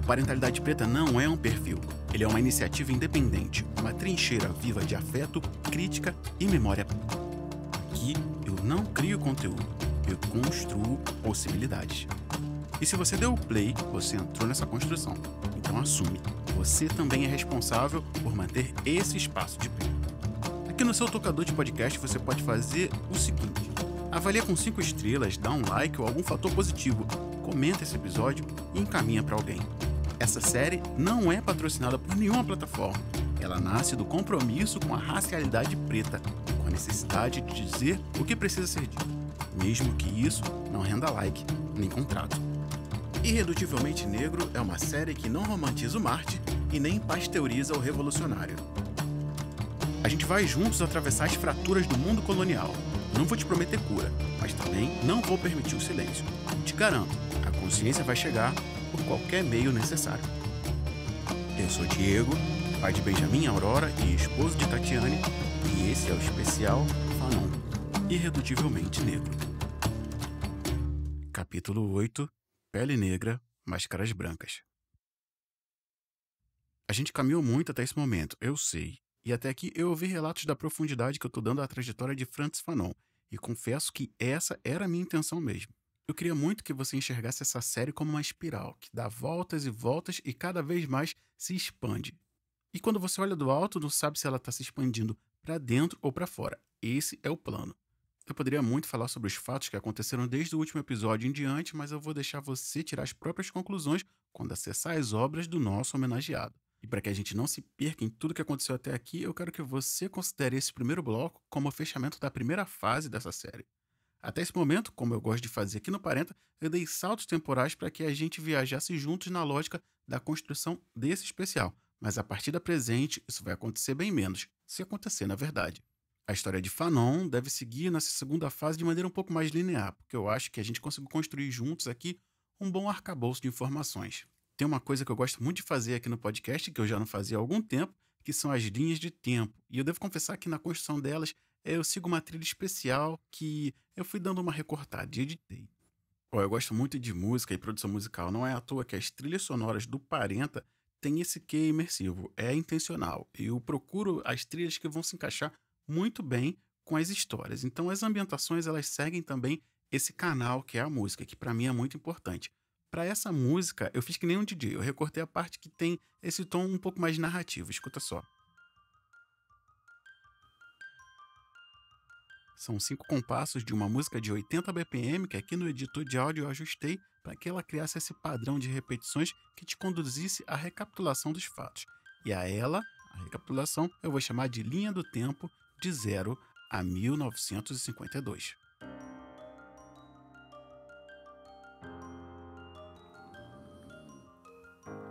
Parentalidade Preta não é um perfil. Ele é uma iniciativa independente, uma trincheira viva de afeto, crítica e memória. Aqui eu não crio conteúdo, eu construo possibilidades. E se você deu o play, você entrou nessa construção. Então assume, você também é responsável por manter esse espaço de pé. Aqui no seu tocador de podcast você pode fazer o seguinte: avalia com 5 estrelas, dá um like ou algum fator positivo, comenta esse episódio e encaminha para alguém. Essa série não é patrocinada por nenhuma plataforma. Ela nasce do compromisso com a racialidade preta, com a necessidade de dizer o que precisa ser dito, mesmo que isso não renda like nem contrato. Irredutivelmente Negro é uma série que não romantiza o Marte e nem pasteuriza o revolucionário. A gente vai juntos atravessar as fraturas do mundo colonial. Não vou te prometer cura, mas também não vou permitir o silêncio. Te garanto, a consciência vai chegar por qualquer meio necessário. Eu sou Diego, pai de Benjamin, Aurora e esposo de Tatiane, e esse é o especial Fanon, Irredutivelmente Negro. Capítulo 8, Pele Negra, Máscaras Brancas. A gente caminhou muito até esse momento, eu sei, e até aqui eu ouvi relatos da profundidade que eu tô dando à trajetória de Frantz Fanon, e confesso que essa era a minha intenção mesmo. Eu queria muito que você enxergasse essa série como uma espiral, que dá voltas e voltas e cada vez mais se expande. E quando você olha do alto, não sabe se ela está se expandindo para dentro ou para fora. Esse é o plano. Eu poderia muito falar sobre os fatos que aconteceram desde o último episódio em diante, mas eu vou deixar você tirar as próprias conclusões quando acessar as obras do nosso homenageado. E para que a gente não se perca em tudo que aconteceu até aqui, eu quero que você considere esse primeiro bloco como o fechamento da primeira fase dessa série. Até esse momento, como eu gosto de fazer aqui no Parenta, eu dei saltos temporais para que a gente viajasse juntos na lógica da construção desse especial. Mas a partir da presente, isso vai acontecer bem menos, se acontecer na verdade. A história de Fanon deve seguir nessa segunda fase de maneira um pouco mais linear, porque eu acho que a gente conseguiu construir juntos aqui um bom arcabouço de informações. Tem uma coisa que eu gosto muito de fazer aqui no podcast, que eu já não fazia há algum tempo, que são as linhas de tempo. E eu devo confessar que na construção delas, eu sigo uma trilha especial que eu fui dando uma recortada e editei. Eu gosto muito de música e produção musical. Não é à toa que as trilhas sonoras do Parenta têm esse quê imersivo. É intencional. Eu procuro as trilhas que vão se encaixar muito bem com as histórias. Então as ambientações elas seguem também esse canal que é a música, que para mim é muito importante. Para essa música, eu fiz que nem um DJ. Eu recortei a parte que tem esse tom um pouco mais narrativo. Escuta só. São 5 compassos de uma música de 80 BPM que aqui no editor de áudio eu ajustei para que ela criasse esse padrão de repetições que te conduzisse à recapitulação dos fatos. E a recapitulação, eu vou chamar de linha do tempo de 0 a 1952.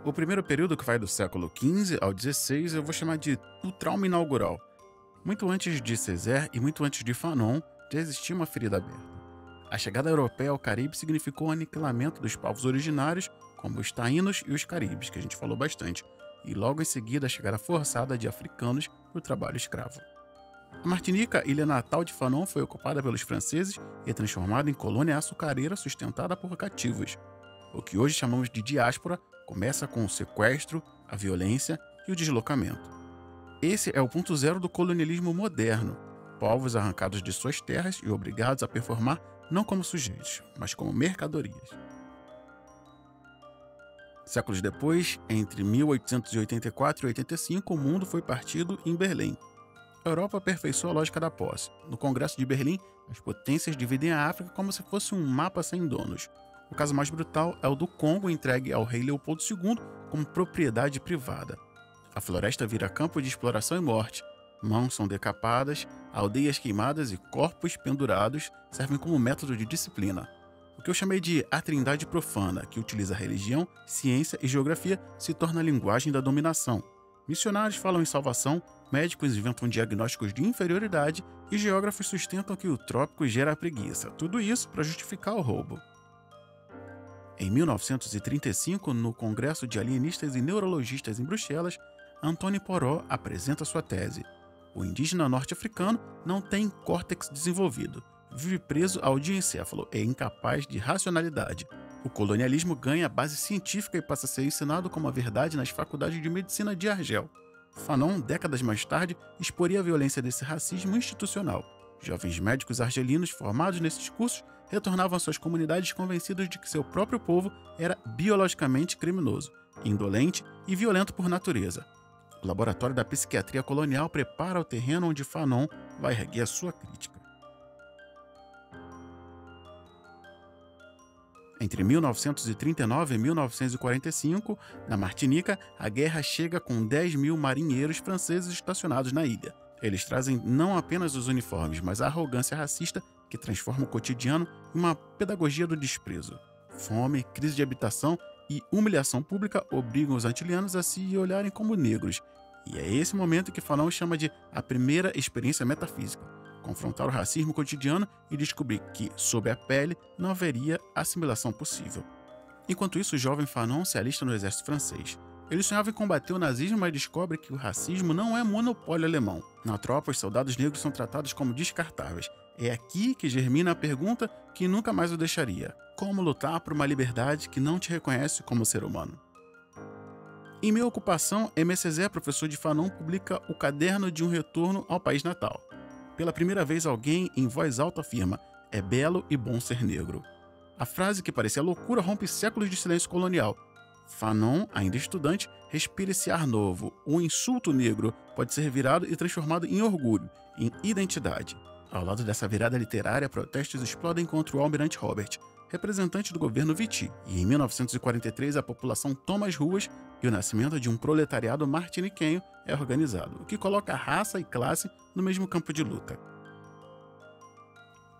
O primeiro período, que vai do século XV ao XVI, eu vou chamar de o trauma inaugural. Muito antes de Césaire e muito antes de Fanon, já existia uma ferida aberta. A chegada europeia ao Caribe significou o aniquilamento dos povos originários, como os taínos e os caribes, que a gente falou bastante, e logo em seguida a chegada forçada de africanos para o trabalho escravo. A Martinica, ilha natal de Fanon, foi ocupada pelos franceses e transformada em colônia açucareira sustentada por cativos. O que hoje chamamos de diáspora começa com o sequestro, a violência e o deslocamento. Esse é o ponto zero do colonialismo moderno, povos arrancados de suas terras e obrigados a performar não como sujeitos, mas como mercadorias. Séculos depois, entre 1884 e 85, o mundo foi partido em Berlim. A Europa aperfeiçoou a lógica da posse. No Congresso de Berlim, as potências dividem a África como se fosse um mapa sem donos. O caso mais brutal é o do Congo, entregue ao rei Leopoldo II como propriedade privada. A floresta vira campo de exploração e morte. Mãos são decapadas, aldeias queimadas e corpos pendurados servem como método de disciplina. O que eu chamei de a trindade profana, que utiliza religião, ciência e geografia, se torna a linguagem da dominação. Missionários falam em salvação, médicos inventam diagnósticos de inferioridade e geógrafos sustentam que o trópico gera preguiça. Tudo isso para justificar o roubo. Em 1935, no Congresso de Alienistas e Neurologistas em Bruxelas, Antônio Poró apresenta sua tese. O indígena norte-africano não tem córtex desenvolvido, vive preso ao diencéfalo e incapaz de racionalidade. O colonialismo ganha base científica e passa a ser ensinado como a verdade nas faculdades de medicina de Argel. Fanon, décadas mais tarde, exporia a violência desse racismo institucional. Jovens médicos argelinos formados nesses cursos retornavam às suas comunidades convencidos de que seu próprio povo era biologicamente criminoso, indolente e violento por natureza. O laboratório da psiquiatria colonial prepara o terreno onde Fanon vai erguer a sua crítica. Entre 1939 e 1945, na Martinica, a guerra chega com 10 mil marinheiros franceses estacionados na ilha. Eles trazem não apenas os uniformes, mas a arrogância racista que transforma o cotidiano em uma pedagogia do desprezo. Fome, crise de habitação e humilhação pública obrigam os antilianos a se olharem como negros. E é esse momento que Fanon chama de a primeira experiência metafísica. Confrontar o racismo cotidiano e descobrir que, sob a pele, não haveria assimilação possível. Enquanto isso, o jovem Fanon se alista no exército francês. Ele sonhava em combater o nazismo, mas descobre que o racismo não é monopólio alemão. Na tropa, os soldados negros são tratados como descartáveis. É aqui que germina a pergunta que nunca mais o deixaria: como lutar por uma liberdade que não te reconhece como ser humano? Em Minha Ocupação, Aimé Césaire, professor de Fanon, publica O Caderno de um Retorno ao País Natal. Pela primeira vez, alguém, em voz alta, afirma: é belo e bom ser negro. A frase, que parecia loucura, rompe séculos de silêncio colonial. Fanon, ainda estudante, respira esse ar novo. O insulto negro pode ser virado e transformado em orgulho, em identidade. Ao lado dessa virada literária, protestos explodem contra o almirante Robert, representante do governo Vichy, e em 1943 a população toma as ruas e o nascimento de um proletariado martiniquenho é organizado, o que coloca raça e classe no mesmo campo de luta.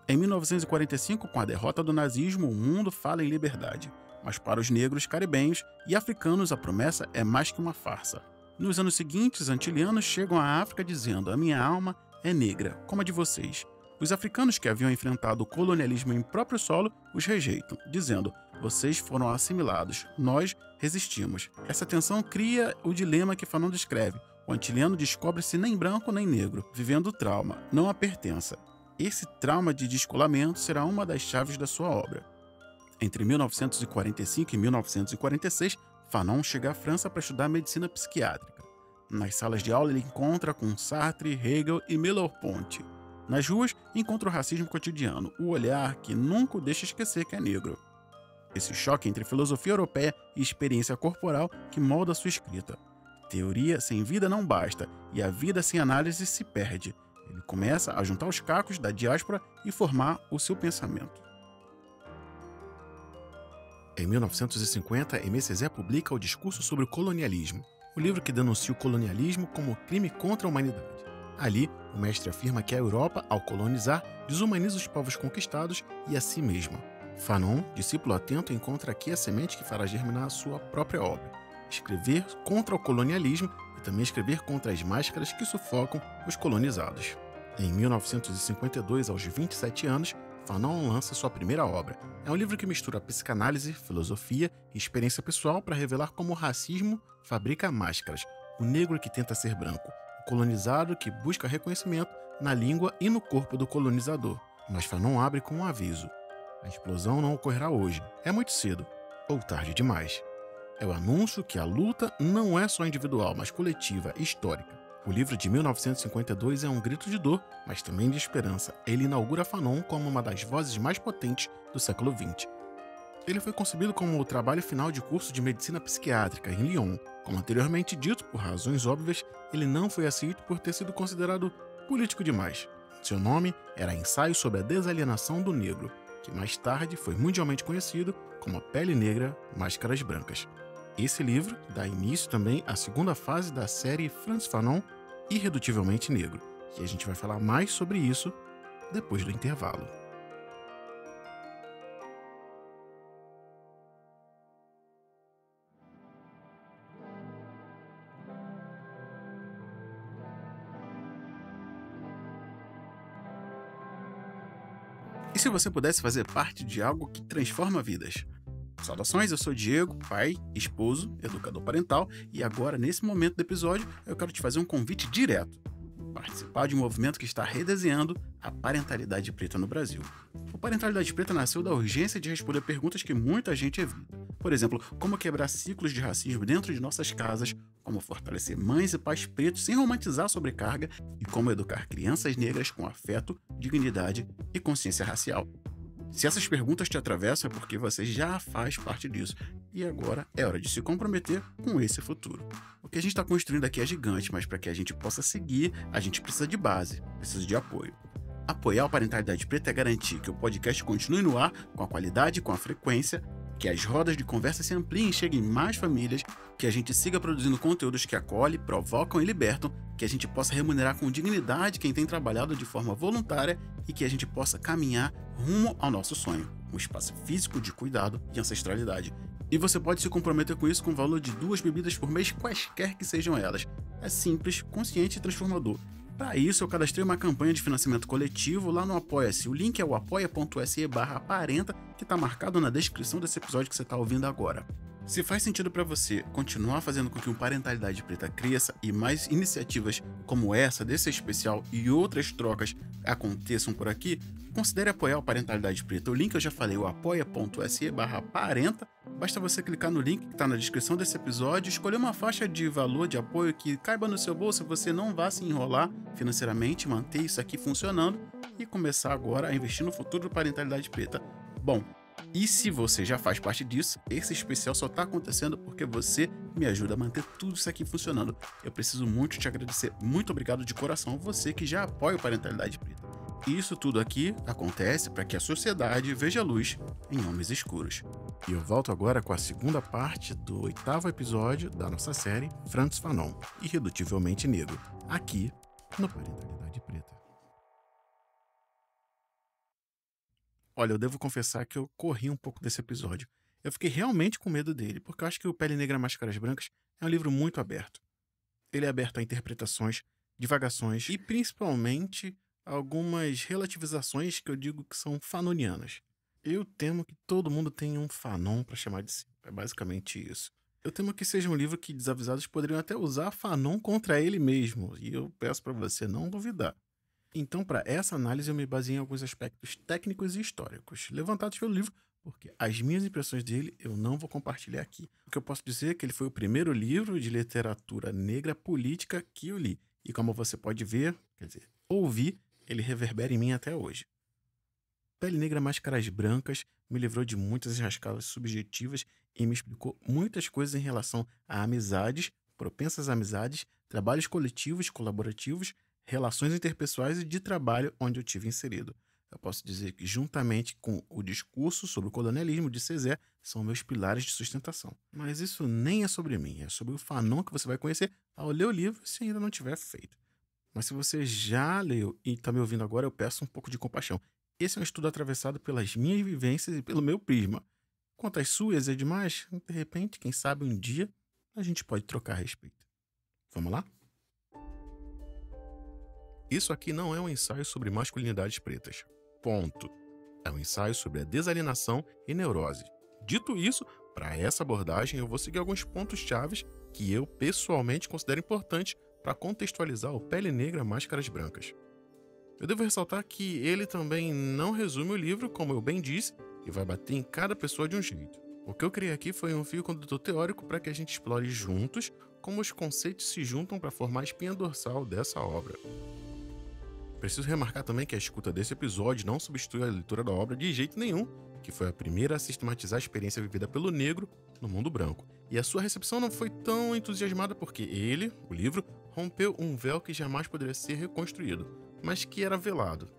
Em 1945, com a derrota do nazismo, o mundo fala em liberdade, mas para os negros, caribenhos e africanos a promessa é mais que uma farsa. Nos anos seguintes, antilianos chegam à África dizendo: a minha alma é negra, como a de vocês. Os africanos que haviam enfrentado o colonialismo em próprio solo os rejeitam, dizendo: vocês foram assimilados, nós resistimos. Essa tensão cria o dilema que Fanon descreve. O antiliano descobre-se nem branco nem negro, vivendo o trauma, não a pertença. Esse trauma de descolamento será uma das chaves da sua obra. Entre 1945 e 1946, Fanon chega à França para estudar medicina psiquiátrica. Nas salas de aula ele encontra com Sartre, Hegel e Merleau-Ponty. Nas ruas, encontra o racismo cotidiano, o olhar que nunca o deixa esquecer que é negro. Esse choque entre filosofia europeia e experiência corporal que molda sua escrita. Teoria sem vida não basta, e a vida sem análise se perde. Ele começa a juntar os cacos da diáspora e formar o seu pensamento. Em 1950, Aimé Césaire publica O Discurso sobre o Colonialismo, o livro que denuncia o colonialismo como crime contra a humanidade. Ali, o mestre afirma que a Europa, ao colonizar, desumaniza os povos conquistados e a si mesma. Fanon, discípulo atento, encontra aqui a semente que fará germinar a sua própria obra: escrever contra o colonialismo e também escrever contra as máscaras que sufocam os colonizados. Em 1952, aos 27 anos, Fanon lança sua primeira obra. É um livro que mistura psicanálise, filosofia e experiência pessoal para revelar como o racismo fabrica máscaras, o negro que tenta ser branco, o colonizado que busca reconhecimento na língua e no corpo do colonizador. Mas Fanon abre com um aviso: a explosão não ocorrerá hoje, é muito cedo, ou tarde demais. É o anúncio que a luta não é só individual, mas coletiva e histórica. O livro de 1952 é um grito de dor, mas também de esperança. Ele inaugura Fanon como uma das vozes mais potentes do século XX. Ele foi concebido como o trabalho final de curso de medicina psiquiátrica em Lyon. Como anteriormente dito, por razões óbvias, ele não foi aceito por ter sido considerado político demais. Seu nome era Ensaio sobre a Desalienação do Negro, que mais tarde foi mundialmente conhecido como A Pele Negra, Máscaras Brancas. Esse livro dá início também à segunda fase da série Frantz Fanon, Irredutivelmente Negro, e a gente vai falar mais sobre isso depois do intervalo. E se você pudesse fazer parte de algo que transforma vidas? Saudações, eu sou Diego, pai, esposo, educador parental, e agora, nesse momento do episódio, eu quero te fazer um convite direto. participar de um movimento que está redesenhando a parentalidade preta no Brasil. O Parentalidade Preta nasceu da urgência de responder perguntas que muita gente evita. Por exemplo, como quebrar ciclos de racismo dentro de nossas casas, como fortalecer mães e pais pretos sem romantizar a sobrecarga e como educar crianças negras com afeto, dignidade e consciência racial. Se essas perguntas te atravessam é porque você já faz parte disso. E agora é hora de se comprometer com esse futuro. O que a gente está construindo aqui é gigante, mas para que a gente possa seguir, a gente precisa de base, precisa de apoio. Apoiar a Parentalidade Preta é garantir que o podcast continue no ar com a qualidade e com a frequência, que as rodas de conversa se ampliem e cheguem em mais famílias, que a gente siga produzindo conteúdos que acolhem, provocam e libertam, que a gente possa remunerar com dignidade quem tem trabalhado de forma voluntária e que a gente possa caminhar rumo ao nosso sonho, um espaço físico de cuidado e ancestralidade. E você pode se comprometer com isso com o valor de 2 bebidas por mês, quaisquer que sejam elas. É simples, consciente e transformador. Para isso, eu cadastrei uma campanha de financiamento coletivo lá no Apoia-se. O link é o apoia.se/aparenta, que está marcado na descrição desse episódio que você está ouvindo agora. Se faz sentido para você continuar fazendo com que o Parentalidade Preta cresça e mais iniciativas como essa, desse especial e outras trocas aconteçam por aqui, considere apoiar o Parentalidade Preta. O link eu já falei, o apoia.se/aparenta. Basta você clicar no link que está na descrição desse episódio, escolher uma faixa de valor de apoio que caiba no seu bolso, você não vá se enrolar financeiramente, manter isso aqui funcionando e começar agora a investir no futuro do Parentalidade Preta. Bom, e se você já faz parte disso, esse especial só está acontecendo porque você me ajuda a manter tudo isso aqui funcionando. Eu preciso muito te agradecer. Muito obrigado de coração, você que já apoia o Parentalidade Preta. Isso tudo aqui acontece para que a sociedade veja a luz em homens escuros. E eu volto agora com a segunda parte do 8º episódio da nossa série Frantz Fanon, Irredutivelmente Negro, aqui no Parentalidade Preta. Olha, eu devo confessar que eu corri um pouco desse episódio. Eu fiquei realmente com medo dele, porque eu acho que o Pele Negra Máscaras Brancas é um livro muito aberto. Ele é aberto a interpretações, divagações e, principalmente, algumas relativizações que eu digo que são fanonianas. Eu temo que todo mundo tenha um Fanon para chamar de si. É basicamente isso. Eu temo que seja um livro que desavisados poderiam até usar Fanon contra ele mesmo, e eu peço para você não duvidar. Então, para essa análise, eu me baseei em alguns aspectos técnicos e históricos, levantados pelo livro, porque as minhas impressões dele eu não vou compartilhar aqui. O que eu posso dizer é que ele foi o primeiro livro de literatura negra política que eu li. E como você pode ver, quer dizer, ouvir, ele reverbera em mim até hoje. Pele Negra Máscaras Brancas me livrou de muitas rascadas subjetivas e me explicou muitas coisas em relação a amizades, propensas amizades, trabalhos coletivos, colaborativos, relações interpessoais e de trabalho onde eu tive inserido. Eu posso dizer que, juntamente com o discurso sobre o colonialismo de César, são meus pilares de sustentação. Mas isso nem é sobre mim, é sobre o Fanon que você vai conhecer ao ler o livro, se ainda não tiver feito. Mas se você já leu e está me ouvindo agora, eu peço um pouco de compaixão. Esse é um estudo atravessado pelas minhas vivências e pelo meu prisma. Quanto às suas é demais, de repente, quem sabe um dia, a gente pode trocar a respeito. Vamos lá? Isso aqui não é um ensaio sobre masculinidades pretas. Ponto. É um ensaio sobre a desalienação e neurose. Dito isso, para essa abordagem eu vou seguir alguns pontos chaves que eu pessoalmente considero importantes para contextualizar o Pele Negra Máscaras Brancas. Eu devo ressaltar que ele também não resume o livro, como eu bem disse, e vai bater em cada pessoa de um jeito. O que eu criei aqui foi um fio condutor teórico para que a gente explore juntos como os conceitos se juntam para formar a espinha dorsal dessa obra. Preciso remarcar também que a escuta desse episódio não substitui a leitura da obra de jeito nenhum, que foi a primeira a sistematizar a experiência vivida pelo negro no mundo branco. E a sua recepção não foi tão entusiasmada porque ele, o livro, rompeu um véu que jamais poderia ser reconstruído, mas que era velado.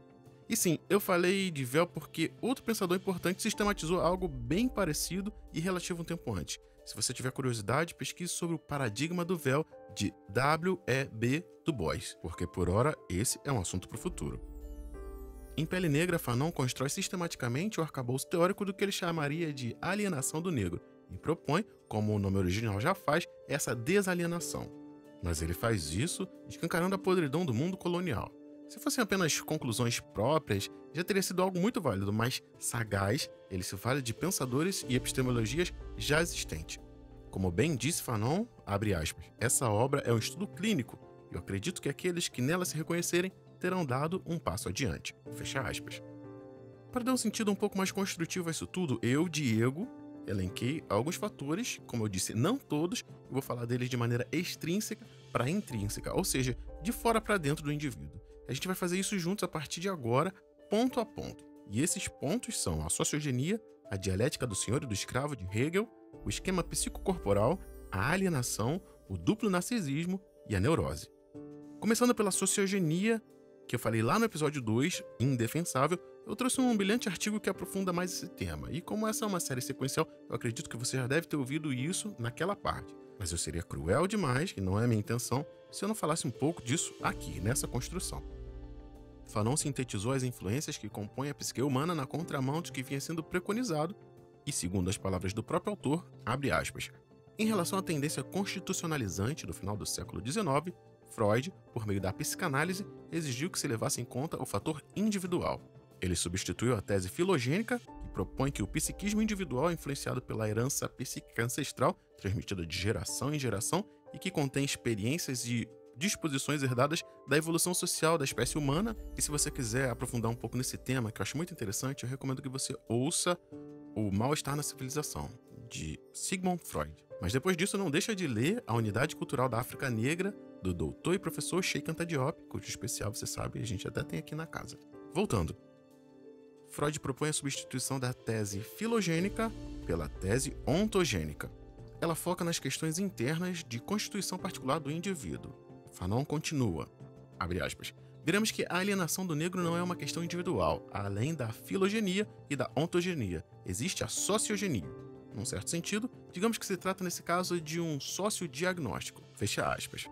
E sim, eu falei de véu porque outro pensador importante sistematizou algo bem parecido e relativo um tempo antes. Se você tiver curiosidade, pesquise sobre o paradigma do véu de W.E.B. Du Bois, porque por hora esse é um assunto para o futuro. Em Pele Negra, Fanon constrói sistematicamente o arcabouço teórico do que ele chamaria de alienação do negro e propõe, como o nome original já faz, essa desalienação. Mas ele faz isso escancarando a podridão do mundo colonial. Se fossem apenas conclusões próprias, já teria sido algo muito válido, mas sagaz, ele se vale de pensadores e epistemologias já existentes. Como bem disse Fanon, abre aspas, essa obra é um estudo clínico Eu acredito que aqueles que nela se reconhecerem terão dado um passo adiante. Fecha aspas. Para dar um sentido um pouco mais construtivo a isso tudo, eu, Diego, elenquei alguns fatores, como eu disse, não todos, e vou falar deles de maneira extrínseca para intrínseca, ou seja, de fora para dentro do indivíduo. A gente vai fazer isso juntos a partir de agora, ponto a ponto. E esses pontos são a sociogenia, a dialética do senhor e do escravo de Hegel, o esquema psicocorporal, a alienação, o duplo narcisismo e a neurose. Começando pela sociogenia, que eu falei lá no episódio 2, Indefensável, eu trouxe um brilhante artigo que aprofunda mais esse tema. E como essa é uma série sequencial, eu acredito que você já deve ter ouvido isso naquela parte. Mas eu seria cruel demais, e não é a minha intenção, se eu não falasse um pouco disso aqui, nessa construção. Fanon sintetizou as influências que compõem a psique humana na contramão de que vinha sendo preconizado e, segundo as palavras do próprio autor, abre aspas, em relação à tendência constitucionalizante do final do século XIX, Freud, por meio da psicanálise, exigiu que se levasse em conta o fator individual. Ele substituiu a tese filogênica, que propõe que o psiquismo individual é influenciado pela herança psíquica ancestral, transmitida de geração em geração, e que contém experiências e disposições herdadas da evolução social da espécie humana. E se você quiser aprofundar um pouco nesse tema, que eu acho muito interessante, eu recomendo que você ouça O Mal-Estar na Civilização, de Sigmund Freud. Mas depois disso, não deixa de ler A Unidade Cultural da África Negra, do doutor e professor Cheikh Anta Diop, cujo especial, você sabe, a gente até tem aqui na casa. Voltando. Freud propõe a substituição da tese filogênica pela tese ontogênica. Ela foca nas questões internas de constituição particular do indivíduo. Fanon continua, abre aspas, veremos que a alienação do negro não é uma questão individual, além da filogenia e da ontogenia. Existe a sociogenia. Num certo sentido, digamos que se trata nesse caso de um sociodiagnóstico. Fecha aspas.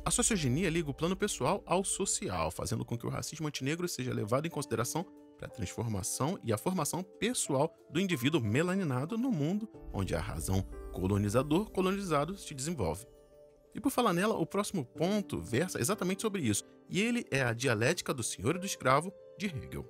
A sociogenia liga o plano pessoal ao social, fazendo com que o racismo antinegro seja levado em consideração para a transformação e a formação pessoal do indivíduo melaninado no mundo onde a razão colonizador-colonizado se desenvolve. E por falar nela, o próximo ponto versa exatamente sobre isso, e ele é a dialética do senhor e do escravo de Hegel.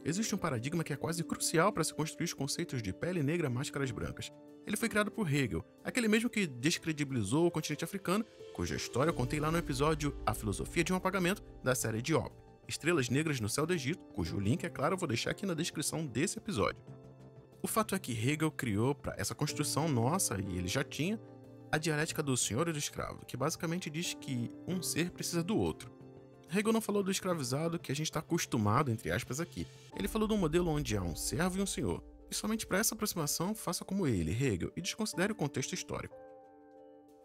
Existe um paradigma que é quase crucial para se construir os conceitos de pele negra, máscaras brancas. Ele foi criado por Hegel, aquele mesmo que descredibilizou o continente africano, cuja história eu contei lá no episódio A Filosofia de um Apagamento, da série Diop, Estrelas Negras no Céu do Egito, cujo link, é claro, eu vou deixar aqui na descrição desse episódio. O fato é que Hegel criou para essa construção nossa, e ele já tinha, a dialética do senhor e do escravo, que basicamente diz que um ser precisa do outro. Hegel não falou do escravizado que a gente está acostumado, entre aspas, aqui. Ele falou de um modelo onde há um servo e um senhor. E somente para essa aproximação, faça como ele, Hegel, e desconsidere o contexto histórico.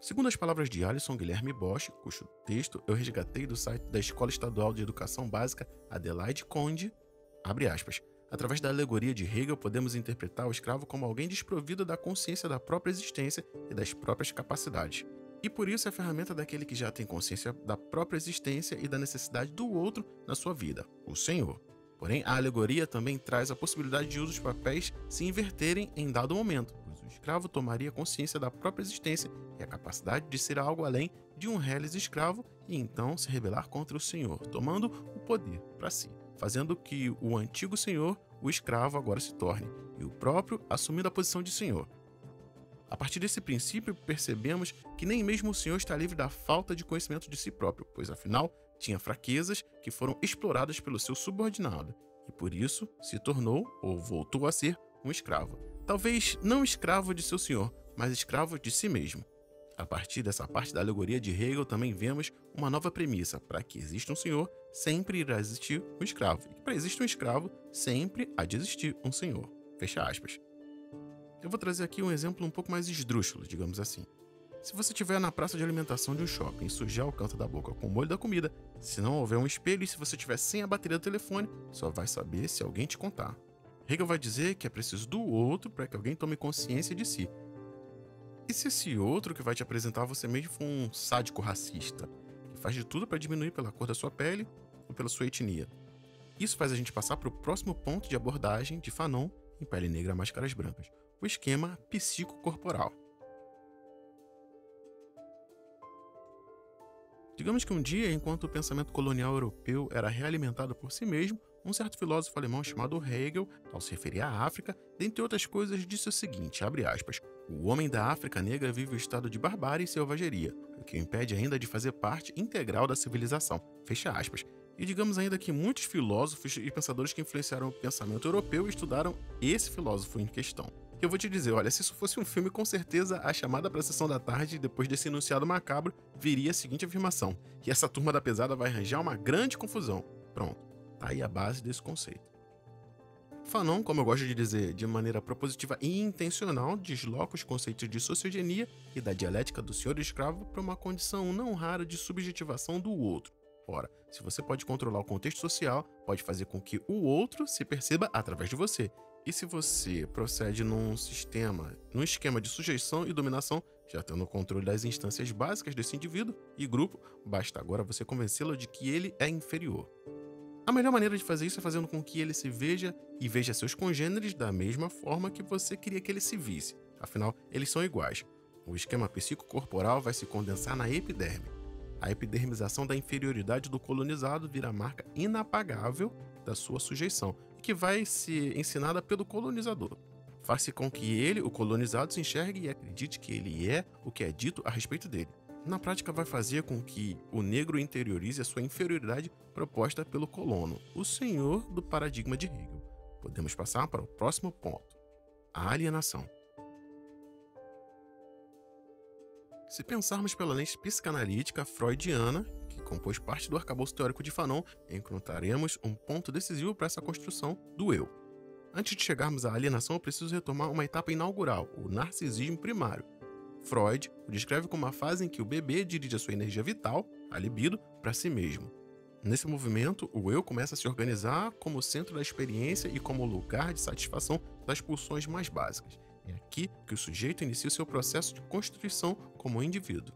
Segundo as palavras de Alisson Guilherme Bosch, cujo texto eu resgatei do site da Escola Estadual de Educação Básica Adelaide Conde, abre aspas, através da alegoria de Hegel podemos interpretar o escravo como alguém desprovido da consciência da própria existência e das próprias capacidades. E por isso é a ferramenta daquele que já tem consciência da própria existência e da necessidade do outro na sua vida, o Senhor. Porém, a alegoria também traz a possibilidade de os papéis se inverterem em dado momento, pois o escravo tomaria consciência da própria existência e a capacidade de ser algo além de um reles escravo e então se rebelar contra o Senhor, tomando o poder para si, fazendo que o antigo Senhor, o escravo, agora se torne, e o próprio assumindo a posição de Senhor. A partir desse princípio, percebemos que nem mesmo o Senhor está livre da falta de conhecimento de si próprio, pois afinal tinha fraquezas que foram exploradas pelo seu subordinado, e por isso se tornou, ou voltou a ser, um escravo. Talvez não escravo de seu senhor, mas escravo de si mesmo. A partir dessa parte da alegoria de Hegel também vemos uma nova premissa: para que exista um senhor, sempre irá existir um escravo, e para existir um escravo, sempre há de existir um senhor. Fecha aspas. Eu vou trazer aqui um exemplo um pouco mais esdrúxulo, digamos assim. Se você estiver na praça de alimentação de um shopping e sujar o canto da boca com o molho da comida, se não houver um espelho e se você estiver sem a bateria do telefone, só vai saber se alguém te contar. Hegel vai dizer que é preciso do outro para que alguém tome consciência de si. E se esse outro que vai te apresentar você mesmo for um sádico racista, que faz de tudo para diminuir pela cor da sua pele ou pela sua etnia? Isso faz a gente passar para o próximo ponto de abordagem de Fanon em Pele Negra, Máscaras Brancas, o esquema psicocorporal. Digamos que um dia, enquanto o pensamento colonial europeu era realimentado por si mesmo, um certo filósofo alemão chamado Hegel, ao se referir à África, dentre outras coisas, disse o seguinte, abre aspas, O homem da África negra vive o estado de barbárie e selvageria, o que o impede ainda de fazer parte integral da civilização. Fecha aspas. E digamos ainda que muitos filósofos e pensadores que influenciaram o pensamento europeu estudaram esse filósofo em questão. Eu vou te dizer, olha, se isso fosse um filme, com certeza a chamada para a sessão da tarde, depois desse enunciado macabro, viria a seguinte afirmação: que essa turma da pesada vai arranjar uma grande confusão. Pronto, tá aí a base desse conceito. Fanon, como eu gosto de dizer, de maneira propositiva e intencional, desloca os conceitos de sociogenia e da dialética do senhor escravo para uma condição não rara de subjetivação do outro. Ora, se você pode controlar o contexto social, pode fazer com que o outro se perceba através de você. E se você procede num esquema de sujeição e dominação, já tendo o controle das instâncias básicas desse indivíduo e grupo, basta agora você convencê-lo de que ele é inferior. A melhor maneira de fazer isso é fazendo com que ele se veja e veja seus congêneres da mesma forma que você queria que ele se visse. Afinal, eles são iguais. O esquema psicocorporal vai se condensar na epiderme. A epidermização da inferioridade do colonizado vira a marca inapagável da sua sujeição, que vai ser ensinada pelo colonizador. Faz-se com que ele, o colonizado, se enxergue e acredite que ele é o que é dito a respeito dele. Na prática, vai fazer com que o negro interiorize a sua inferioridade proposta pelo colono, o senhor do paradigma de Hegel. Podemos passar para o próximo ponto: a alienação. Se pensarmos pela lente psicanalítica freudiana, que compôs parte do arcabouço teórico de Fanon, encontraremos um ponto decisivo para essa construção do eu. Antes de chegarmos à alienação, eu preciso retomar uma etapa inaugural, o narcisismo primário. Freud o descreve como uma fase em que o bebê dirige a sua energia vital, a libido, para si mesmo. Nesse movimento, o eu começa a se organizar como centro da experiência e como lugar de satisfação das pulsões mais básicas. É aqui que o sujeito inicia o seu processo de constituição como indivíduo.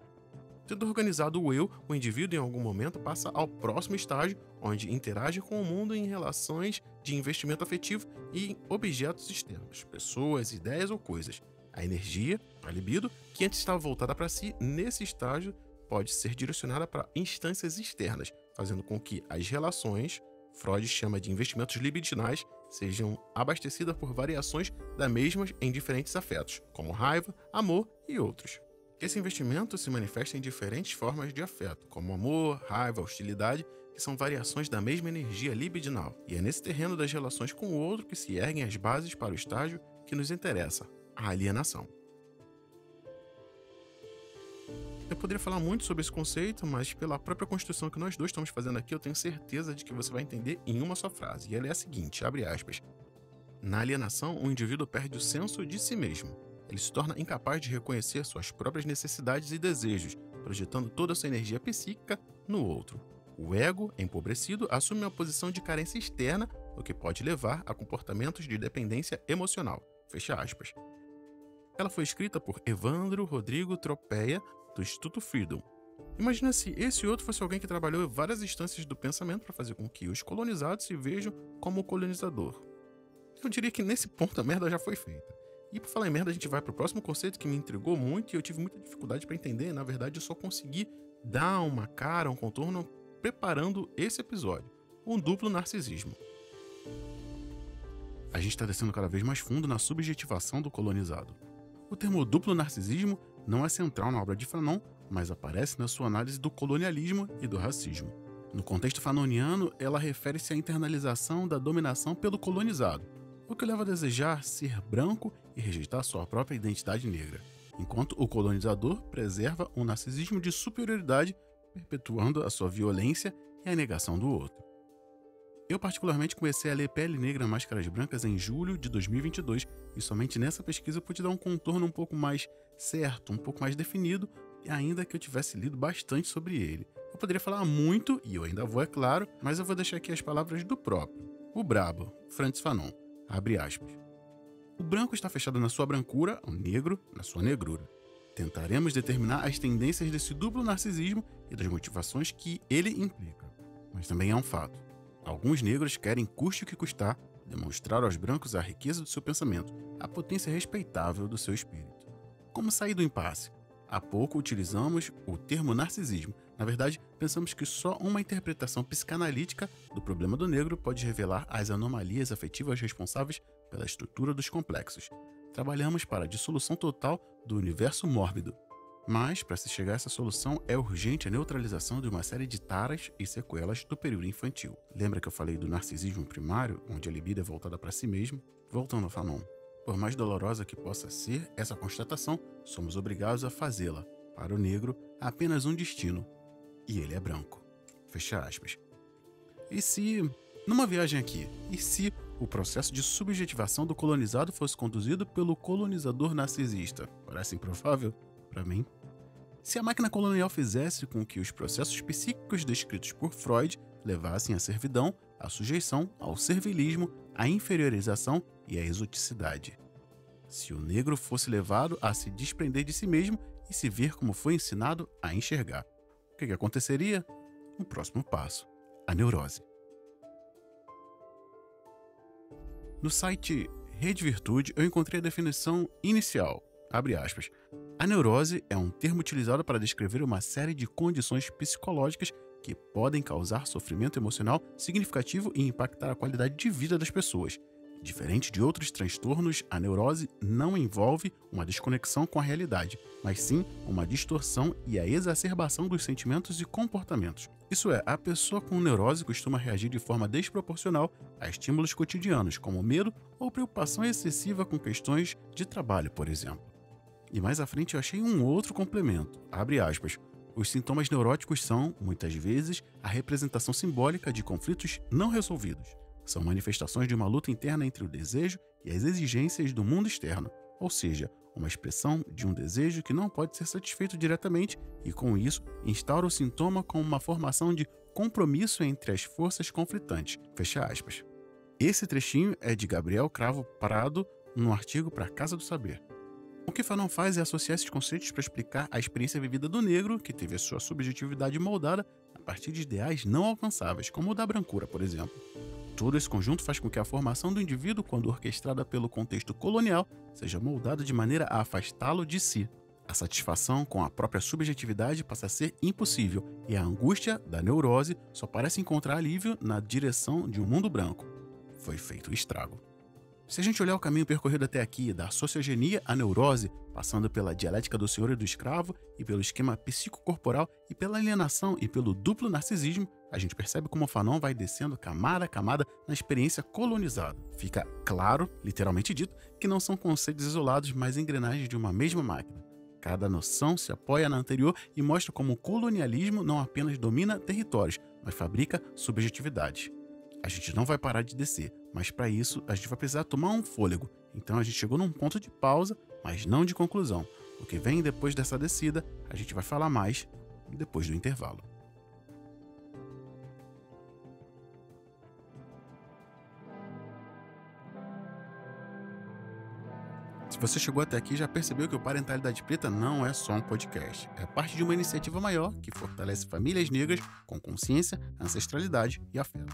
Tendo organizado o eu, o indivíduo em algum momento passa ao próximo estágio, onde interage com o mundo em relações de investimento afetivo e em objetos externos, pessoas, ideias ou coisas. A energia, a libido, que antes estava voltada para si, nesse estágio pode ser direcionada para instâncias externas, fazendo com que as relações, Freud chama de investimentos libidinais, sejam abastecidas por variações da mesma em diferentes afetos, como raiva, amor e outros. Esse investimento se manifesta em diferentes formas de afeto, como amor, raiva, hostilidade, que são variações da mesma energia libidinal. E é nesse terreno das relações com o outro que se erguem as bases para o estágio que nos interessa, a alienação. Eu poderia falar muito sobre esse conceito, mas pela própria construção que nós dois estamos fazendo aqui, eu tenho certeza de que você vai entender em uma só frase. E ela é a seguinte, abre aspas: na alienação, o indivíduo perde o senso de si mesmo. Ele se torna incapaz de reconhecer suas próprias necessidades e desejos, projetando toda a sua energia psíquica no outro. O ego, empobrecido, assume uma posição de carência externa, o que pode levar a comportamentos de dependência emocional. Fecha aspas. Ela foi escrita por Evandro Rodrigo Tropeia, do Instituto Freedom. Imagina se esse outro fosse alguém que trabalhou em várias instâncias do pensamento para fazer com que os colonizados se vejam como o colonizador. Eu diria que nesse ponto a merda já foi feita. E por falar em merda, a gente vai para o próximo conceito que me intrigou muito e eu tive muita dificuldade para entender. Na verdade, eu só consegui dar uma cara, um contorno, preparando esse episódio: um duplo narcisismo. A gente está descendo cada vez mais fundo na subjetivação do colonizado. O termo duplo narcisismo não é central na obra de Fanon, mas aparece na sua análise do colonialismo e do racismo. No contexto fanoniano, ela refere-se à internalização da dominação pelo colonizado, o que leva a desejar ser branco e rejeitar sua própria identidade negra, enquanto o colonizador preserva um narcisismo de superioridade, perpetuando a sua violência e a negação do outro. Eu particularmente comecei a ler Pele Negra, Máscaras Brancas em julho de 2022 e somente nessa pesquisa eu pude dar um contorno um pouco mais certo, um pouco mais definido, e ainda que eu tivesse lido bastante sobre ele. Eu poderia falar muito, e eu ainda vou, é claro, mas eu vou deixar aqui as palavras do próprio, o brabo, Frantz Fanon, abre aspas. O branco está fechado na sua brancura, o negro na sua negrura. Tentaremos determinar as tendências desse duplo narcisismo e das motivações que ele implica. Mas também é um fato: alguns negros querem, custe o que custar, demonstrar aos brancos a riqueza do seu pensamento, a potência respeitável do seu espírito. Como sair do impasse? Há pouco utilizamos o termo narcisismo. Na verdade, pensamos que só uma interpretação psicanalítica do problema do negro pode revelar as anomalias afetivas responsáveis pela estrutura dos complexos. trabalhamos para a dissolução total do universo mórbido. Mas, para se chegar a essa solução, é urgente a neutralização de uma série de taras e sequelas do período infantil. Lembra que eu falei do narcisismo primário, onde a libido é voltada para si mesmo? Voltando a Fanon. Por mais dolorosa que possa ser essa constatação, somos obrigados a fazê-la. Para o negro, há apenas um destino, e ele é branco. Fecha aspas. E se, numa viagem aqui, e se o processo de subjetivação do colonizado fosse conduzido pelo colonizador narcisista? Parece improvável? Para mim. Se a máquina colonial fizesse com que os processos psíquicos descritos por Freud levassem à servidão, à sujeição, ao servilismo, à inferiorização e à exoticidade. Se o negro fosse levado a se desprender de si mesmo e se ver como foi ensinado a enxergar, o que aconteceria? O próximo passo, a neurose. No site Rede Virtude eu encontrei a definição inicial, abre aspas. A neurose é um termo utilizado para descrever uma série de condições psicológicas que podem causar sofrimento emocional significativo e impactar a qualidade de vida das pessoas. Diferente de outros transtornos, a neurose não envolve uma desconexão com a realidade, mas sim uma distorção e a exacerbação dos sentimentos e comportamentos. Isso é, a pessoa com neurose costuma reagir de forma desproporcional a estímulos cotidianos, como medo ou preocupação excessiva com questões de trabalho, por exemplo. E mais à frente eu achei um outro complemento, abre aspas. Os sintomas neuróticos são, muitas vezes, a representação simbólica de conflitos não resolvidos. São manifestações de uma luta interna entre o desejo e as exigências do mundo externo, ou seja, uma expressão de um desejo que não pode ser satisfeito diretamente e, com isso, instaura o sintoma como uma formação de compromisso entre as forças conflitantes. Fecha aspas. Esse trechinho é de Gabriel Cravo Prado, num artigo para a Casa do Saber. O que Fanon faz é associar esses conceitos para explicar a experiência vivida do negro, que teve a sua subjetividade moldada a partir de ideais não alcançáveis, como o da brancura, por exemplo. Todo esse conjunto faz com que a formação do indivíduo, quando orquestrada pelo contexto colonial, seja moldada de maneira a afastá-lo de si. A satisfação com a própria subjetividade passa a ser impossível, e a angústia da neurose só parece encontrar alívio na direção de um mundo branco. Foi feito o estrago. Se a gente olhar o caminho percorrido até aqui, da sociogenia à neurose, passando pela dialética do senhor e do escravo, e pelo esquema psicocorporal, e pela alienação e pelo duplo narcisismo, a gente percebe como Fanon vai descendo camada a camada na experiência colonizada. Fica claro, literalmente dito, que não são conceitos isolados, mas engrenagens de uma mesma máquina. Cada noção se apoia na anterior e mostra como o colonialismo não apenas domina territórios, mas fabrica subjetividades. A gente não vai parar de descer, mas para isso a gente vai precisar tomar um fôlego. Então a gente chegou num ponto de pausa, mas não de conclusão. O que vem depois dessa descida, a gente vai falar mais depois do intervalo. Se você chegou até aqui, já percebeu que o Parentalidade Preta não é só um podcast. É parte de uma iniciativa maior que fortalece famílias negras com consciência, ancestralidade e afeto.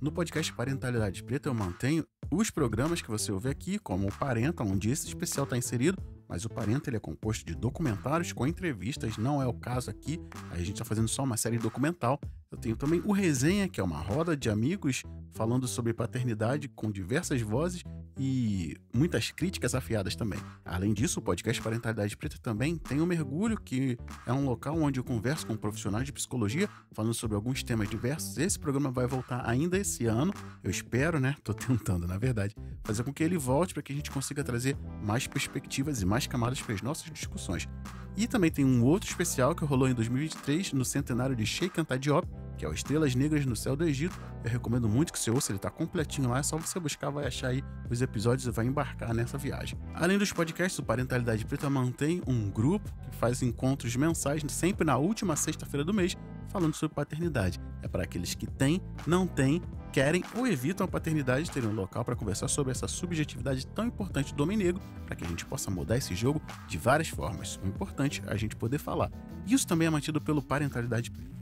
No podcast Parentalidade Preta eu mantenho os programas que você ouve aqui, como o Parenta, onde esse especial está inserido, mas o Parenta ele é composto de documentários com entrevistas, não é o caso aqui, a gente está fazendo só uma série documental. Eu tenho também o Resenha, que é uma roda de amigos falando sobre paternidade com diversas vozes e muitas críticas afiadas também. Além disso, o podcast Parentalidade Preta também tem o Mergulho, que é um local onde eu converso com profissionais de psicologia, falando sobre alguns temas diversos. Esse programa vai voltar ainda esse ano, eu espero, né? Tô tentando, na verdade, fazer com que ele volte para que a gente consiga trazer mais perspectivas e mais camadas para as nossas discussões. E também tem um outro especial que rolou em 2023, no centenário de Sheikh Anta Diop, que é o Estrelas Negras no Céu do Egito. Eu recomendo muito que você ouça, ele tá completinho lá, é só você buscar, vai achar aí os episódios e vai embarcar nessa viagem. Além dos podcasts, o Parentalidade Preta mantém um grupo que faz encontros mensais, sempre na última sexta-feira do mês, falando sobre paternidade. É para aqueles que têm, não têm, querem ou evitam a paternidade terem um local para conversar sobre essa subjetividade tão importante do homem negro, para que a gente possa mudar esse jogo de várias formas. O importante é a gente poder falar. Isso também é mantido pelo Parentalidade Preta.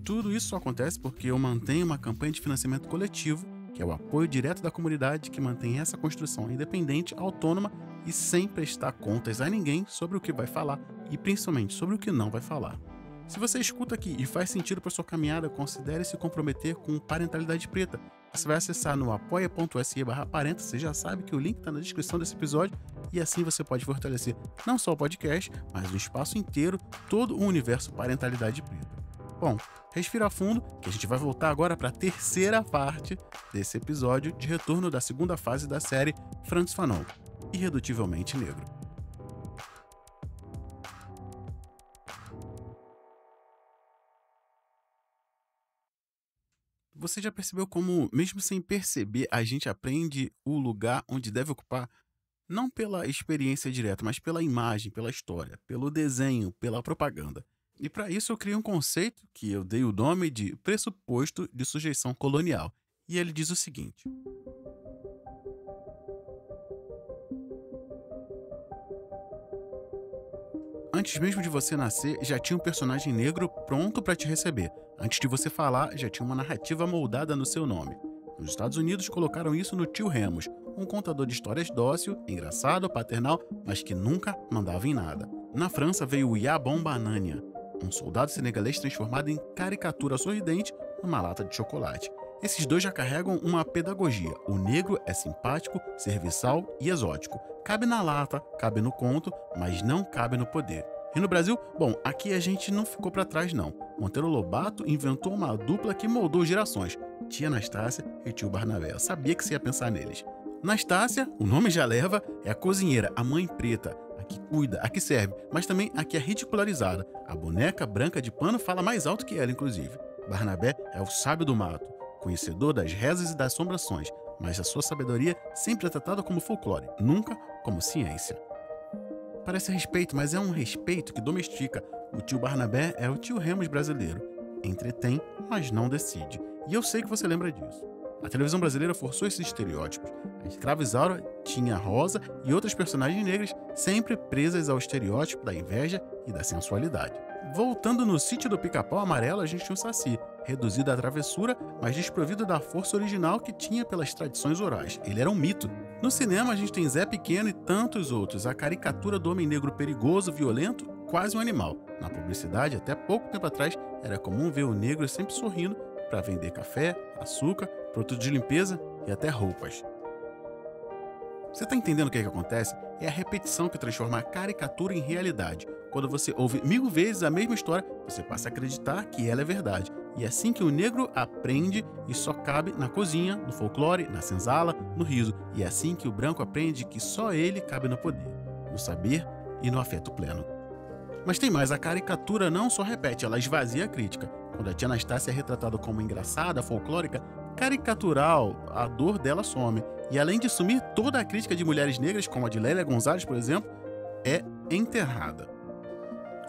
Tudo isso só acontece porque eu mantenho uma campanha de financiamento coletivo, que é o apoio direto da comunidade que mantém essa construção independente, autônoma e sem prestar contas a ninguém sobre o que vai falar e principalmente sobre o que não vai falar. Se você escuta aqui e faz sentido para sua caminhada, considere se comprometer com Parentalidade Preta. Você vai acessar no apoia.se/parenta, você já sabe que o link está na descrição desse episódio, e assim você pode fortalecer não só o podcast, mas o espaço inteiro, todo o universo Parentalidade Preta. Bom, respira fundo, que a gente vai voltar agora para a terceira parte desse episódio de retorno da segunda fase da série Frantz Fanon, Irredutivelmente Negro. Você já percebeu como, mesmo sem perceber, a gente aprende o lugar onde deve ocupar? Não pela experiência direta, mas pela imagem, pela história, pelo desenho, pela propaganda. E para isso eu criei um conceito que eu dei o nome de pressuposto de sujeição colonial. E ele diz o seguinte: antes mesmo de você nascer, já tinha um personagem negro pronto para te receber. Antes de você falar, já tinha uma narrativa moldada no seu nome. Nos Estados Unidos colocaram isso no tio Remus, um contador de histórias dócil, engraçado, paternal, mas que nunca mandava em nada. Na França veio o Yabon Banania, um soldado senegalês transformado em caricatura sorridente numa lata de chocolate. Esses dois já carregam uma pedagogia. O negro é simpático, serviçal e exótico. Cabe na lata, cabe no conto, mas não cabe no poder. E no Brasil, bom, aqui a gente não ficou para trás não. Monteiro Lobato inventou uma dupla que moldou gerações. Tia Anastácia e tio Barnabé. Eu sabia que você ia pensar neles. Anastácia, o nome já leva, é a cozinheira, a mãe preta, a que cuida, a que serve, mas também a que é ridicularizada. A boneca branca de pano fala mais alto que ela, inclusive. Barnabé é o sábio do mato, conhecedor das rezas e das assombrações, mas a sua sabedoria sempre é tratada como folclore, nunca como ciência. Parece respeito, mas é um respeito que domestica. O tio Barnabé é o tio Remus brasileiro. Entretém, mas não decide. E eu sei que você lembra disso. A televisão brasileira forçou esses estereótipos. A escrava Isaura tinha Rosa e outras personagens negras sempre presas ao estereótipo da inveja e da sensualidade. Voltando no Sítio do Pica-Pau Amarelo, a gente tinha o Saci, reduzido à travessura, mas desprovido da força original que tinha pelas tradições orais. Ele era um mito. No cinema, a gente tem Zé Pequeno e tantos outros. A caricatura do homem negro perigoso, violento, quase um animal. Na publicidade, até pouco tempo atrás, era comum ver o negro sempre sorrindo para vender café, açúcar, produto de limpeza e até roupas. Você está entendendo o que acontece? É a repetição que transforma a caricatura em realidade. Quando você ouve 1000 vezes a mesma história, você passa a acreditar que ela é verdade. E é assim que o negro aprende e só cabe na cozinha, no folclore, na senzala, no riso. E é assim que o branco aprende que só ele cabe no poder, no saber e no afeto pleno. Mas tem mais, a caricatura não só repete, ela esvazia a crítica. Quando a tia Anastácia é retratada como engraçada, folclórica, caricatural, a dor dela some. E além de sumir, toda a crítica de mulheres negras, como a de Lélia Gonzalez, por exemplo, é enterrada.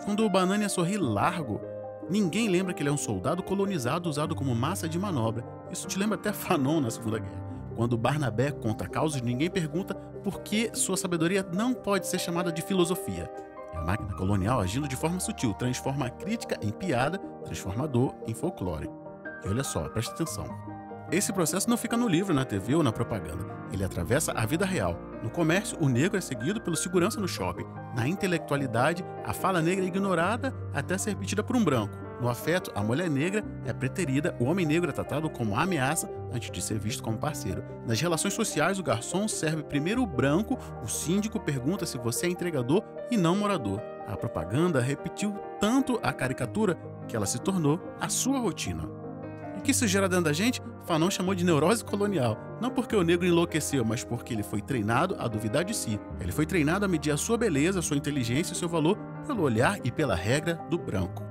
Quando o Banania sorri largo, ninguém lembra que ele é um soldado colonizado usado como massa de manobra. Isso te lembra até Fanon na Segunda Guerra. Quando Barnabé conta causos, ninguém pergunta por que sua sabedoria não pode ser chamada de filosofia. É a máquina colonial agindo de forma sutil, transforma a crítica em piada, transforma a dor em folclore. E olha só, presta atenção. Esse processo não fica no livro, na TV ou na propaganda. Ele atravessa a vida real. No comércio, o negro é seguido pelo segurança no shopping. Na intelectualidade, a fala negra é ignorada até ser repetida por um branco. No afeto, a mulher negra é preterida, o homem negro é tratado como ameaça antes de ser visto como parceiro. Nas relações sociais, o garçom serve primeiro o branco, o síndico pergunta se você é entregador e não morador. A propaganda repetiu tanto a caricatura que ela se tornou a sua rotina. E o que isso gera dentro da gente? Fanon chamou de neurose colonial, não porque o negro enlouqueceu, mas porque ele foi treinado a duvidar de si. Ele foi treinado a medir a sua beleza, a sua inteligência e o seu valor pelo olhar e pela regra do branco.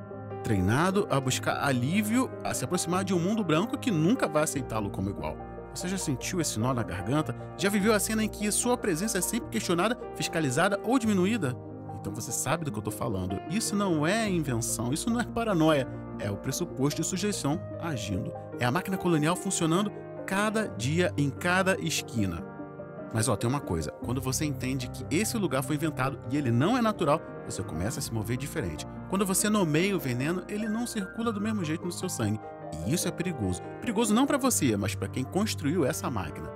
Treinado a buscar alívio, a se aproximar de um mundo branco que nunca vai aceitá-lo como igual. Você já sentiu esse nó na garganta? Já viveu a cena em que sua presença é sempre questionada, fiscalizada ou diminuída? Então você sabe do que eu estou falando. Isso não é invenção, isso não é paranoia. É o pressuposto de sujeição agindo. É a máquina colonial funcionando cada dia em cada esquina. Mas tem uma coisa, quando você entende que esse lugar foi inventado e ele não é natural, você começa a se mover diferente. Quando você nomeia o veneno, ele não circula do mesmo jeito no seu sangue. E isso é perigoso. Perigoso não para você, mas para quem construiu essa máquina.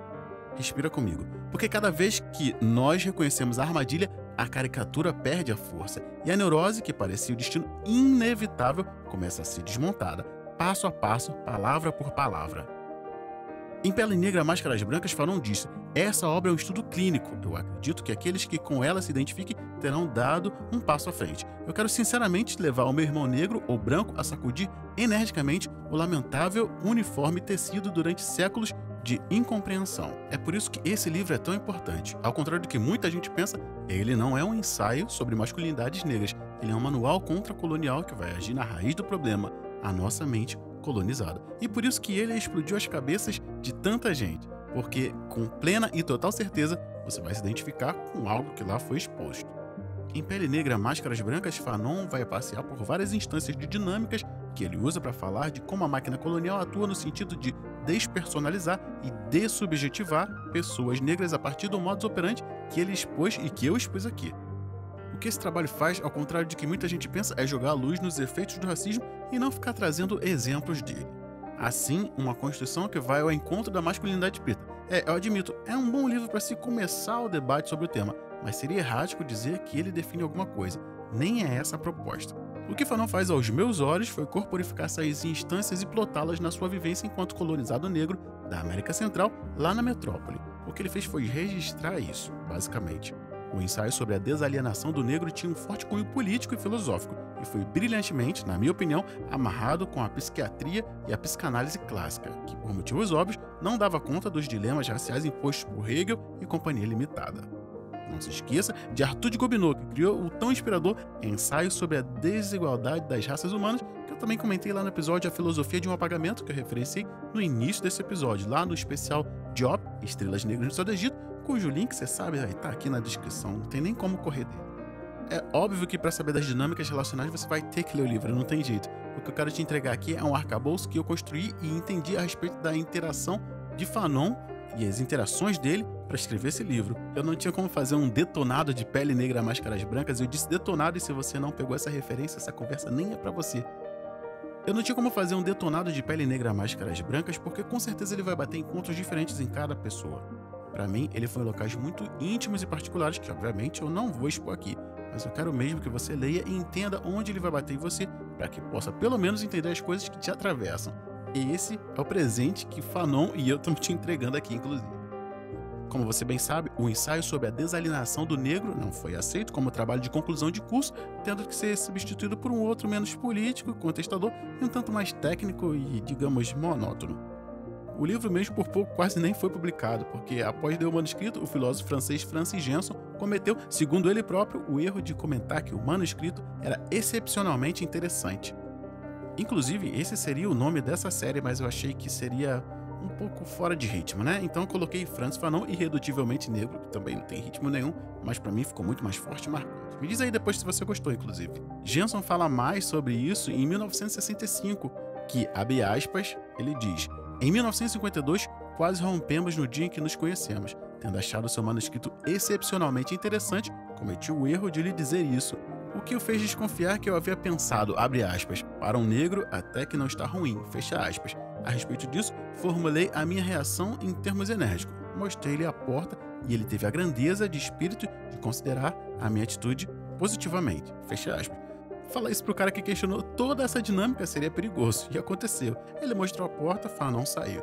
Respira comigo, porque cada vez que nós reconhecemos a armadilha, a caricatura perde a força e a neurose, que parecia o destino inevitável, começa a ser desmontada, passo a passo, palavra por palavra. Em Pele Negra, Máscaras Brancas, Fanon disse: essa obra é um estudo clínico. Eu acredito que aqueles que com ela se identifiquem terão dado um passo à frente. Eu quero sinceramente levar o meu irmão negro ou branco a sacudir energicamente o lamentável uniforme tecido durante séculos de incompreensão. É por isso que esse livro é tão importante. Ao contrário do que muita gente pensa, ele não é um ensaio sobre masculinidades negras. Ele é um manual contra-colonial que vai agir na raiz do problema, a nossa mente colonizada. E por isso que ele explodiu as cabeças de tanta gente, porque com plena e total certeza você vai se identificar com algo que lá foi exposto. Em Pele Negra, Máscaras Brancas, Fanon vai passear por várias instâncias de dinâmicas que ele usa para falar de como a máquina colonial atua no sentido de despersonalizar e dessubjetivar pessoas negras a partir do modus operandi que ele expôs e que eu expus aqui. O que esse trabalho faz, ao contrário de que muita gente pensa, é jogar a luz nos efeitos do racismo e não ficar trazendo exemplos dele. Assim, uma construção que vai ao encontro da masculinidade preta. Eu admito, é um bom livro para se começar o debate sobre o tema, mas seria errático dizer que ele define alguma coisa. Nem é essa a proposta. O que Fanon faz aos meus olhos foi corporificar essas instâncias e plotá-las na sua vivência enquanto colonizado negro da América Central, lá na metrópole. O que ele fez foi registrar isso, basicamente. O ensaio sobre a desalienação do negro tinha um forte cunho político e filosófico, e foi brilhantemente, na minha opinião, amarrado com a psiquiatria e a psicanálise clássica, que, por motivos óbvios, não dava conta dos dilemas raciais impostos por Hegel e Companhia Limitada. Não se esqueça de Arthur de Gobineau, que criou o tão inspirador ensaio sobre a desigualdade das raças humanas, que eu também comentei lá no episódio A Filosofia de um Apagamento, que eu referenciei no início desse episódio, lá no especial Diop, Estrelas Negras no Céu do Egito, cujo link, você sabe, vai estar aqui na descrição, não tem nem como correr dele. É óbvio que para saber das dinâmicas relacionais você vai ter que ler o livro, não tem jeito. O que eu quero te entregar aqui é um arcabouço que eu construí e entendi a respeito da interação de Fanon e as interações dele para escrever esse livro. Eu não tinha como fazer um detonado de Pele Negra, Máscaras Brancas, eu disse detonado, e se você não pegou essa referência, essa conversa nem é para você. Eu não tinha como fazer um detonado de Pele Negra, Máscaras Brancas, porque com certeza ele vai bater em pontos diferentes em cada pessoa. Para mim, ele foi em locais muito íntimos e particulares, que obviamente eu não vou expor aqui, mas eu quero mesmo que você leia e entenda onde ele vai bater em você, para que possa pelo menos entender as coisas que te atravessam. E esse é o presente que Fanon e eu estamos te entregando aqui, inclusive. Como você bem sabe, o ensaio sobre a desalienação do negro não foi aceito como trabalho de conclusão de curso, tendo que ser substituído por um outro menos político, contestador e um tanto mais técnico e, digamos, monótono. O livro mesmo por pouco quase nem foi publicado, porque após ler o manuscrito, o filósofo francês Francis Janson cometeu, segundo ele próprio, o erro de comentar que o manuscrito era excepcionalmente interessante. Inclusive, esse seria o nome dessa série, mas eu achei que seria um pouco fora de ritmo, né? Então eu coloquei Francis Fanon, Irredutivelmente Negro, que também não tem ritmo nenhum, mas pra mim ficou muito mais forte e marcante. Me diz aí depois se você gostou, inclusive. Janson fala mais sobre isso em 1965, que, abre aspas, ele diz: em 1952, quase rompemos no dia em que nos conhecemos. Tendo achado seu manuscrito excepcionalmente interessante, cometi o erro de lhe dizer isso, o que o fez desconfiar que eu havia pensado, abre aspas, para um negro até que não está ruim, fecha aspas. A respeito disso, formulei a minha reação em termos enérgicos. Mostrei-lhe a porta e ele teve a grandeza de espírito de considerar a minha atitude positivamente, fecha aspas. Falar isso pro cara que questionou toda essa dinâmica seria perigoso, e aconteceu. Ele mostrou a porta, Fanon saiu.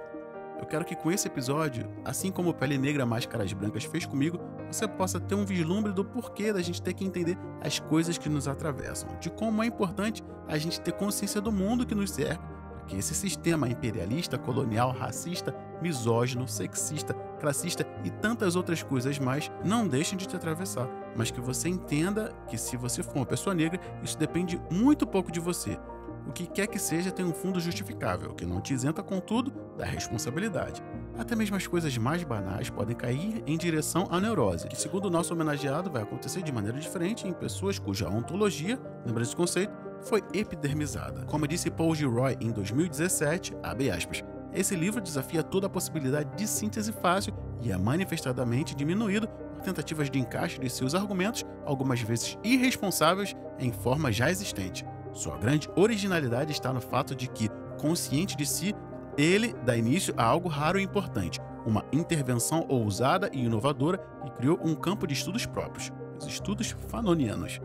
Eu quero que com esse episódio, assim como Pele Negra, Máscaras Brancas fez comigo, você possa ter um vislumbre do porquê da gente ter que entender as coisas que nos atravessam, de como é importante a gente ter consciência do mundo que nos cerca, para que esse sistema imperialista, colonial, racista, misógino, sexista, classista e tantas outras coisas mais não deixem de te atravessar, mas que você entenda que se você for uma pessoa negra, isso depende muito pouco de você. O que quer que seja tem um fundo justificável, que não te isenta, contudo, da responsabilidade. Até mesmo as coisas mais banais podem cair em direção à neurose, que, segundo o nosso homenageado, vai acontecer de maneira diferente em pessoas cuja ontologia, lembra desse conceito, foi epidermizada. Como disse Paul Gilroy em 2017, abre aspas, esse livro desafia toda a possibilidade de síntese fácil e é manifestadamente diminuído por tentativas de encaixe de seus argumentos, algumas vezes irresponsáveis, em forma já existente. Sua grande originalidade está no fato de que, consciente de si, ele dá início a algo raro e importante, uma intervenção ousada e inovadora que criou um campo de estudos próprios. os estudos fanonianos.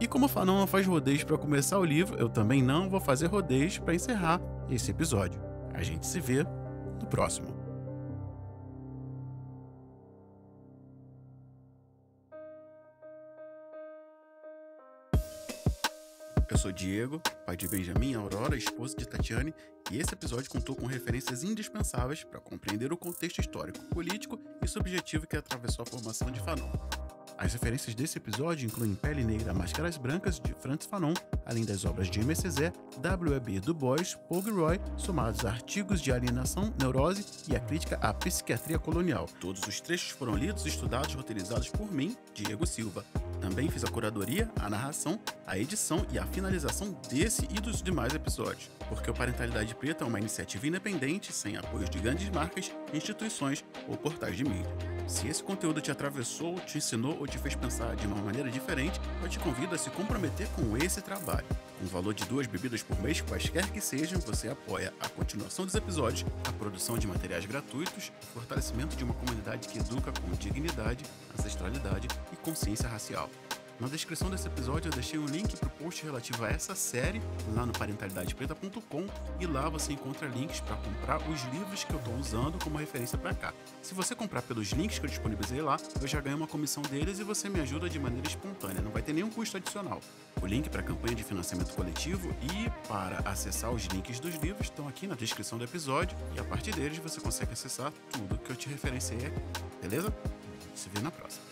E como Fanon não faz rodeios para começar o livro, eu também não vou fazer rodeios para encerrar esse episódio. A gente se vê no próximo. Eu sou Diego, pai de Benjamin e Aurora, esposa de Tatiane, e esse episódio contou com referências indispensáveis para compreender o contexto histórico, político e subjetivo que atravessou a formação de Fanon. As referências desse episódio incluem Pele Negra, Máscaras Brancas, de Frantz Fanon, além das obras de Aimé Césaire, W.E.B. Du Bois, Paul Gilroy, somados a artigos de alienação, neurose e a crítica à psiquiatria colonial. Todos os trechos foram lidos, estudados e roteirizados por mim, Diego Silva. Também fiz a curadoria, a narração, a edição e a finalização desse e dos demais episódios, porque o Parentalidade Preta é uma iniciativa independente, sem apoios de grandes marcas, instituições ou portais de mídia. Se esse conteúdo te atravessou, te ensinou ou te fez pensar de uma maneira diferente, eu te convido a se comprometer com esse trabalho. Com o valor de 2 bebidas por mês, quaisquer que sejam, você apoia a continuação dos episódios, a produção de materiais gratuitos, o fortalecimento de uma comunidade que educa com dignidade, ancestralidade e consciência racial. Na descrição desse episódio eu deixei um link para o post relativo a essa série lá no parentalidadepreta.com e lá você encontra links para comprar os livros que eu estou usando como referência para cá. Se você comprar pelos links que eu disponibilizei lá, eu já ganho uma comissão deles e você me ajuda de maneira espontânea, não vai ter nenhum custo adicional. O link para a campanha de financiamento coletivo e para acessar os links dos livros estão aqui na descrição do episódio e a partir deles você consegue acessar tudo que eu te referenciei aqui, beleza? Se vê na próxima.